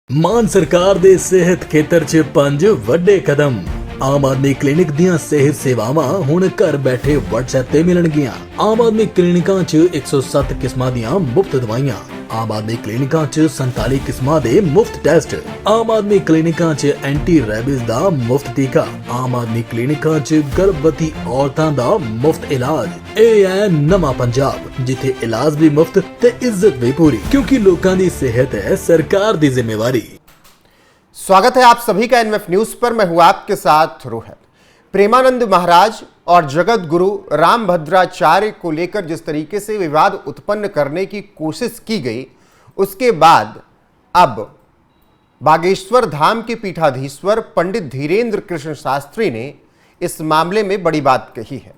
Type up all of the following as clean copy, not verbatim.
ਮਾਨ ਸਰਕਾਰ ਦੇ ਸਿਹਤ ਖੇਤਰ 'ਚ 5 ਵੱਡੇ ਕਦਮ। ਆਮ ਆਦਮੀ ਕਲੀਨਿਕ ਦੀਆਂ ਸਿਹਤ ਸੇਵਾਵਾਂ ਹੁਣ ਘਰ ਬੈਠੇ WhatsApp ਤੇ ਮਿਲਣਗੀਆਂ। ਆਮ ਆਦਮੀ ਕਲੀਨਿਕਾਂ 'ਚ 107 ਕਿਸਮਾਂ ਦੀਆਂ ਮੁਫਤ ਦਵਾਈਆਂ। ਆਮ ਆਦਮੀ ਕਲੀਨਿਕਾਂ 'ਚ 47 ਕਿਸਮਾਂ ਦੇ ਮੁਫਤ ਟੈਸਟ। ਆਮ ਆਦਮੀ ਕਲੀਨਿਕਾਂ 'ਚ ਐਂਟੀ ਰੈਬਿਸ ਦਾ ਮੁਫਤ ਟੀਕਾ। ਆਮ ਆਦਮੀ ਕਲੀਨਿਕਾਂ 'ਚ ਗਰਭਵਤੀ ਔਰਤਾਂ ਦਾ ਮੁਫਤ ਇਲਾਜ। ਇਹ ਹੈ ਨਵਾਂ ਪੰਜਾਬ, ਜਿੱਥੇ ਇਲਾਜ भी मुफ्त ते इज्जत भी पूरी, क्योंकि लोगों की सेहत है सरकार की जिम्मेवारी। स्वागत है आप सभी का एनएमएफ न्यूज पर। मैं हूं आपके साथ रोहित। प्रेमानंद महाराज और जगत गुरु रामभद्राचार्य को लेकर जिस तरीके से विवाद उत्पन्न करने की कोशिश की गई, उसके बाद अब बागेश्वर धाम के पीठाधीश्वर पंडित धीरेन्द्र कृष्ण शास्त्री ने इस मामले में बड़ी बात कही है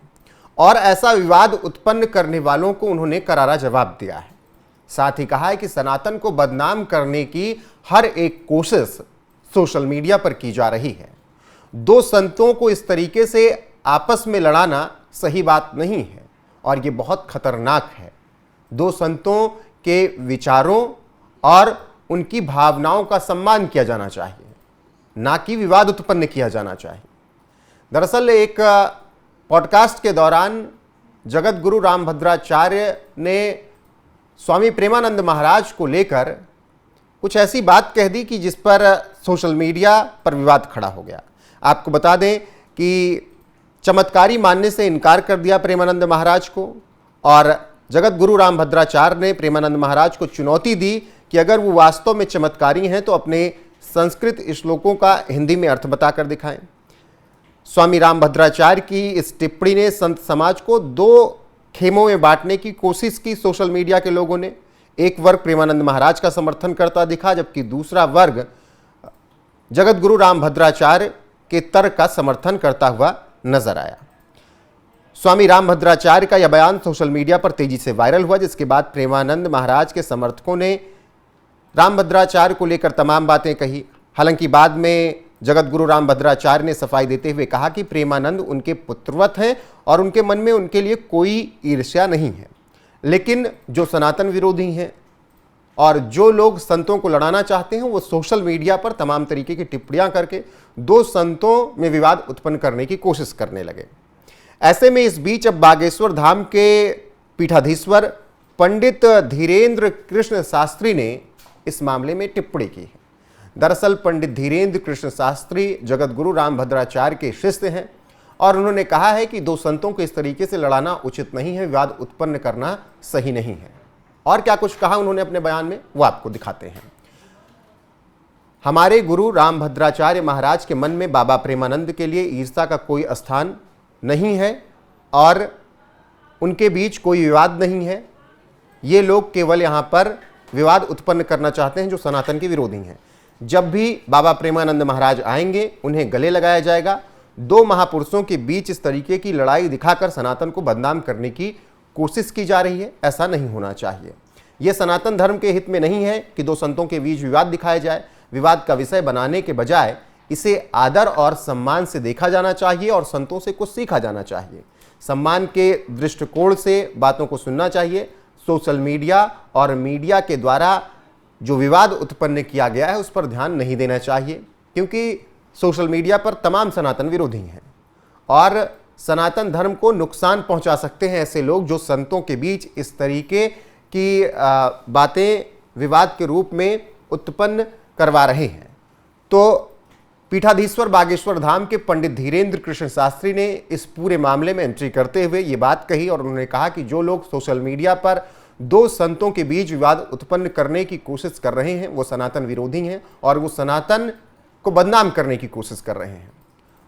और ऐसा विवाद उत्पन्न करने वालों को उन्होंने करारा जवाब दिया है। साथ ही कहा है कि सनातन को बदनाम करने की हर एक कोशिश सोशल मीडिया पर की जा रही है। दो संतों को इस तरीके से आपस में लड़ाना सही बात नहीं है और ये बहुत खतरनाक है। दो संतों के विचारों और उनकी भावनाओं का सम्मान किया जाना चाहिए, ना कि विवाद उत्पन्न किया जाना चाहिए। दरअसल एक पॉडकास्ट के दौरान जगत गुरु रामभद्राचार्य ने स्वामी प्रेमानंद महाराज को लेकर कुछ ऐसी बात कह दी कि जिस पर सोशल मीडिया पर विवाद खड़ा हो गया। आपको बता दें कि चमत्कारी मानने से इनकार कर दिया प्रेमानंद महाराज को और जगत गुरु रामभद्राचार्य ने प्रेमानंद महाराज को चुनौती दी कि अगर वो वास्तव में चमत्कारी हैं तो अपने संस्कृत श्लोकों का हिंदी में अर्थ बताकर दिखाएं। स्वामी रामभद्राचार्य की इस टिप्पणी ने संत समाज को दो खेमों में बांटने की कोशिश की। सोशल मीडिया के लोगों ने एक वर्ग प्रेमानंद महाराज का समर्थन करता दिखा, जबकि दूसरा वर्ग जगत गुरु रामभद्राचार्य के तर्क का समर्थन करता हुआ नजर आया। स्वामी रामभद्राचार्य का यह बयान सोशल मीडिया पर तेजी से वायरल हुआ, जिसके बाद प्रेमानंद महाराज के समर्थकों ने रामभद्राचार्य को लेकर तमाम बातें कही। हालांकि बाद में जगत गुरु रामभद्राचार्य ने सफाई देते हुए कहा कि प्रेमानंद उनके पुत्रवत हैं और उनके मन में उनके लिए कोई ईर्ष्या नहीं है। लेकिन जो सनातन विरोधी हैं और जो लोग संतों को लड़ाना चाहते हैं, वो सोशल मीडिया पर तमाम तरीके की टिप्पणियां करके दो संतों में विवाद उत्पन्न करने की कोशिश करने लगे। ऐसे में इस बीच अब बागेश्वर धाम के पीठाधीश्वर पंडित धीरेन्द्र कृष्ण शास्त्री ने इस मामले में टिप्पणी की है। दरअसल पंडित धीरेन्द्र कृष्ण शास्त्री जगत गुरु रामभद्राचार्य के शिष्य हैं और उन्होंने कहा है कि दो संतों को इस तरीके से लड़ाना उचित नहीं है, विवाद उत्पन्न करना सही नहीं है। और क्या कुछ कहा उन्होंने अपने बयान में, वो आपको दिखाते हैं। हमारे गुरु रामभद्राचार्य महाराज के मन में बाबा प्रेमानंद के लिए ईर्ष्या का कोई स्थान नहीं है और उनके बीच कोई विवाद नहीं है। ये लोग केवल यहाँ पर विवाद उत्पन्न करना चाहते हैं जो सनातन के विरोधी हैं। जब भी बाबा प्रेमानंद महाराज आएंगे, उन्हें गले लगाया जाएगा। दो महापुरुषों के बीच इस तरीके की लड़ाई दिखाकर सनातन को बदनाम करने की कोशिश की जा रही है। ऐसा नहीं होना चाहिए। यह सनातन धर्म के हित में नहीं है कि दो संतों के बीच विवाद दिखाया जाए। विवाद का विषय बनाने के बजाय इसे आदर और सम्मान से देखा जाना चाहिए और संतों से कुछ सीखा जाना चाहिए। सम्मान के दृष्टिकोण से बातों को सुनना चाहिए। सोशल मीडिया और मीडिया के द्वारा जो विवाद उत्पन्न किया गया है उस पर ध्यान नहीं देना चाहिए, क्योंकि सोशल मीडिया पर तमाम सनातन विरोधी हैं और सनातन धर्म को नुकसान पहुंचा सकते हैं ऐसे लोग जो संतों के बीच इस तरीके की बातें विवाद के रूप में उत्पन्न करवा रहे हैं। तो पीठाधीश्वर बागेश्वर धाम के पंडित धीरेन्द्र कृष्ण शास्त्री ने इस पूरे मामले में एंट्री करते हुए ये बात कही और उन्होंने कहा कि जो लोग सोशल मीडिया पर दो संतों के बीच विवाद उत्पन्न करने की कोशिश कर रहे हैं वो सनातन विरोधी हैं और वो सनातन को बदनाम करने की कोशिश कर रहे हैं।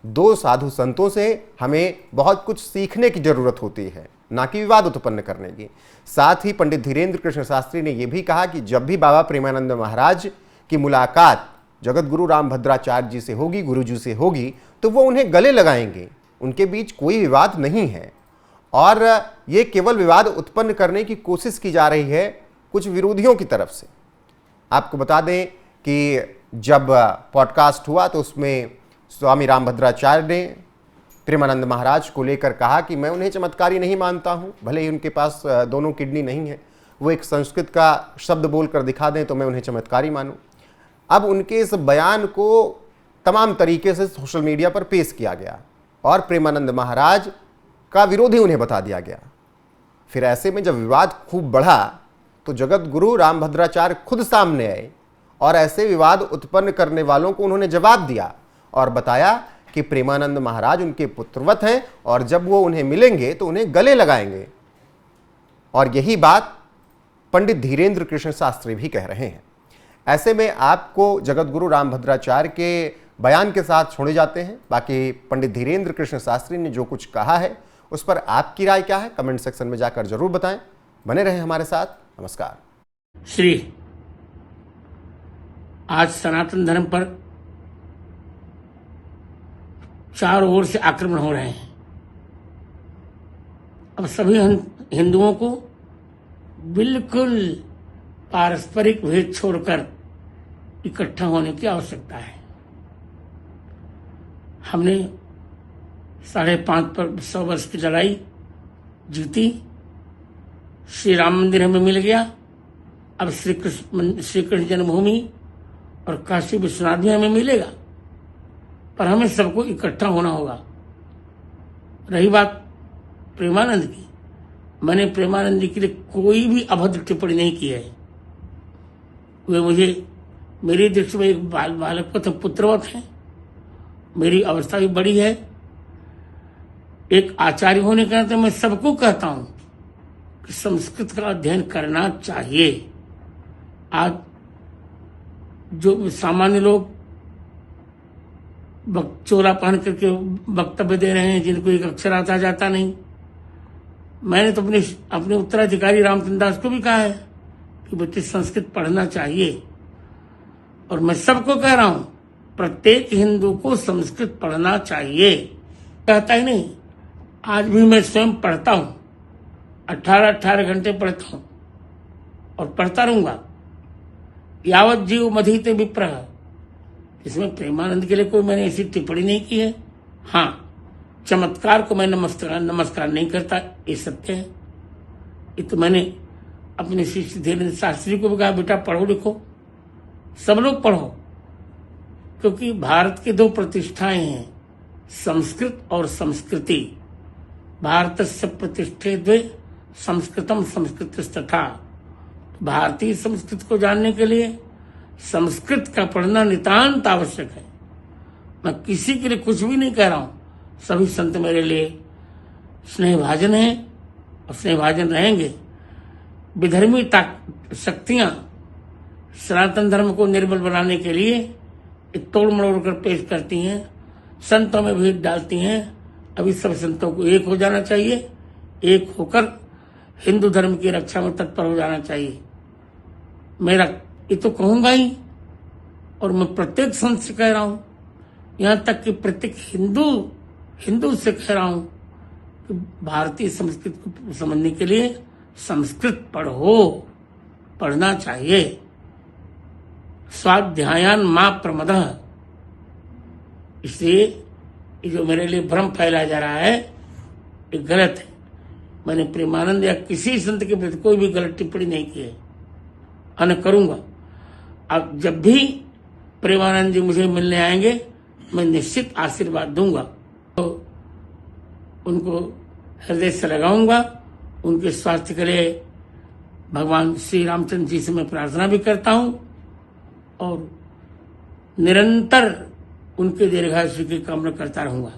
दो साधु संतों से हमें बहुत कुछ सीखने की जरूरत होती है, ना कि विवाद उत्पन्न करने की। साथ ही पंडित धीरेन्द्र कृष्ण शास्त्री ने यह भी कहा कि जब भी बाबा प्रेमानंद महाराज की मुलाकात जगत गुरु रामभद्राचार्य जी से होगी, गुरु जी से होगी, तो वो उन्हें गले लगाएंगे। उनके बीच कोई विवाद नहीं है और ये केवल विवाद उत्पन्न करने की कोशिश की जा रही है कुछ विरोधियों की तरफ से। आपको बता दें कि जब पॉडकास्ट हुआ तो उसमें स्वामी रामभद्राचार्य ने प्रेमानंद महाराज को लेकर कहा कि मैं उन्हें चमत्कारी नहीं मानता हूँ, भले ही उनके पास दोनों किडनी नहीं है, वो एक संस्कृत का शब्द बोलकर दिखा दें तो मैं उन्हें चमत्कारी मानूं। अब उनके इस बयान को तमाम तरीके से सोशल मीडिया पर पेश किया गया और प्रेमानंद महाराज का विरोधी उन्हें बता दिया गया। फिर ऐसे में जब विवाद खूब बढ़ा तो जगत गुरु रामभद्राचार्य खुद सामने आए और ऐसे विवाद उत्पन्न करने वालों को उन्होंने जवाब दिया और बताया कि प्रेमानंद महाराज उनके पुत्रवत हैं और जब वो उन्हें मिलेंगे तो उन्हें गले लगाएंगे। और यही बात पंडित धीरेन्द्र कृष्ण शास्त्री भी कह रहे हैं। ऐसे में आपको जगत गुरु रामभद्राचार्य के बयान के साथ छोड़े जाते हैं। बाकी पंडित धीरेन्द्र कृष्ण शास्त्री ने जो कुछ कहा है उस पर आपकी राय क्या है, कमेंट सेक्शन में जाकर जरूर बताएं। बने रहें हमारे साथ। नमस्कार। श्री आज सनातन धर्म पर चारों ओर से आक्रमण हो रहे हैं। अब सभी हिंदुओं को बिल्कुल पारस्परिक भेद छोड़कर इकट्ठा होने की आवश्यकता है। हमने 550 वर्ष की लड़ाई जीती, श्री राम मंदिर हमें मिल गया, अब श्री कृष्ण जन्मभूमि और काशी विश्वनाथ भी हमें मिलेगा, पर हमें सबको इकट्ठा होना होगा। रही बात प्रेमानंद की, मैंने प्रेमानंद जी के लिए कोई भी अभद्र टिप्पणी नहीं की है। वे मुझे मेरी दृष्टि में एक बालक पुत्रवत है, मेरी अवस्था भी बड़ी है। एक आचार्य होने के नाते मैं सबको कहता हूं कि संस्कृत का अध्ययन करना चाहिए। आज जो सामान्य लोग चोला पहन करके वक्तव्य दे रहे हैं, जिनको एक अक्षर आता जाता नहीं, मैंने तो अपने उत्तराधिकारी रामचंद्र दास को भी कहा है कि बच्चे संस्कृत पढ़ना चाहिए। और मैं सबको कह रहा हूं, प्रत्येक हिंदू को संस्कृत पढ़ना चाहिए। कहता ही नहीं, आज भी मैं स्वयं पढ़ता हूं, 18 घंटे पढ़ता हूं और पढ़ता रहूंगा। यावत जीव मधीते विप्रह, इसमें प्रेमानंद के लिए कोई मैंने ऐसी टिप्पणी नहीं की है। हाँ, चमत्कार को मैं नमस्कार नहीं करता, ये सत्य है। ये तो मैंने अपने शिष्य धीरेन्द्र शास्त्री को भी कहा, बेटा पढ़ो लिखो, सब लोग पढ़ो, क्योंकि भारत की 2 प्रतिष्ठाएं हैं, संस्कृत और संस्कृति। भारतस्य प्रतिष्ठे 2 संस्कृतम संस्कृतस्तथा। भारतीय संस्कृति को जानने के लिए संस्कृत का पढ़ना नितांत आवश्यक है। मैं किसी के लिए कुछ भी नहीं कह रहा हूं, सभी संत मेरे लिए स्नेहभाजन हैं और स्नेहभाजन रहेंगे। विधर्मी शक्तियां सनातन धर्म को निर्बल बनाने के लिए तोड़ मरोड़ कर पेश करती हैं, संतों में भेद डालती हैं। अभी सब संतों को एक हो जाना चाहिए, एक होकर हिंदू धर्म की रक्षा में तत्पर हो जाना चाहिए। मेरा ये तो कहूंगा ही, और मैं प्रत्येक संत से कह रहा हूं, यहां तक कि प्रत्येक हिंदू से कह रहा हूं कि भारतीय संस्कृति को समझने के लिए संस्कृत पढ़ना चाहिए। स्वाध्यायान मां प्रमदः। इसलिए ये जो मेरे लिए भ्रम फैलाया जा रहा है, ये गलत है। मैंने प्रेमानंद या किसी संत के प्रति कोई भी गलत टिप्पणी नहीं की है, और करूंगा। अब जब भी प्रेमानंद जी मुझे मिलने आएंगे, मैं निश्चित आशीर्वाद दूंगा, तो उनको हृदय से लगाऊंगा। उनके स्वास्थ्य के लिए भगवान श्री रामचंद्र जी से मैं प्रार्थना भी करता हूं और निरंतर उनके दीर्घायु की कामना करता रहूंगा।